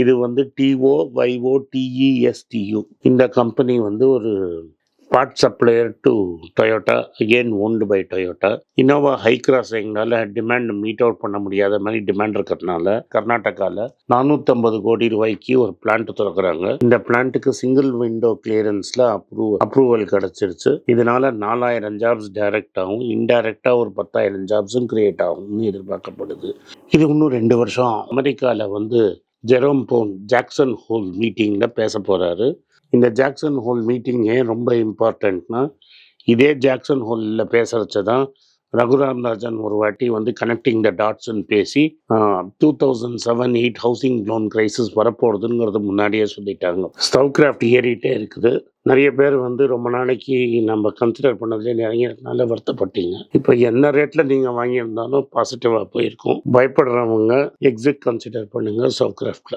இது வந்து TOYOTESTU. இந்த கம்பெனி வந்து ஒரு part supplier to Toyota, again owned by Toyota. Innova Hycross எங்களால் டிமாண்ட் மீட் அவுட் பண்ண முடியாத மாதிரி டிமாண்ட் இருக்கிறதுனால கர்நாடகாவில் 450 கோடி ரூபாய்க்கு ஒரு பிளான்ட் திறக்கிறாங்க. இந்த பிளான்ட்டுக்கு சிங்கிள் விண்டோ கிளியரன்ஸில் அப்ரூவல் கிடச்சிருச்சு. இதனால 4000 ஜாப்ஸ் டைரக்டாகவும் இன்டைரக்டாக ஒரு 10,000 ஜாப்ஸும் கிரியேட் ஆகும்னு எதிர்பார்க்கப்படுது. இது இன்னும் 2 வருஷம் அமெரிக்காவில் வந்து ஜெரோம் பவுல் ஜாக்சன் ஹோல் மீட்டிங்கில் பேச போகிறாரு. இந்த ஜாக்சன் ஹோல் மீட்டிங் ஏன் ரொம்ப இம்பார்ட்டண்ட்னா, இதே ஜாக்சன் ஹோலில் பேசுகிறச்ச தான் ரகுராம் ராஜன் ஒரு வாட்டி வந்து கனெக்டிங் த டாட்ஸ்ன்னு பேசி 2007-8 ஹவுசிங் லோன் கிரைசிஸ் வரப்போகுதுங்கிறது முன்னாடியே சொல்லிட்டாங்க. ஸ்டவ் கிராஃப்ட் ஏறிட்டே இருக்குது. நிறைய பேர் வந்து ரொம்ப நாளைக்கு நம்ம கன்சிடர் பண்ணதுலேயே நிறையனால வருத்தப்பட்டீங்க. இப்போ என்ன ரேட்டில் நீங்கள் வாங்கியிருந்தாலும் பாசிட்டிவாக போயிருக்கும். பயப்படுறவங்க எக்ஸிட் கன்சிடர் பண்ணுங்கள் ஸ்டவ் கிராஃப்டில்.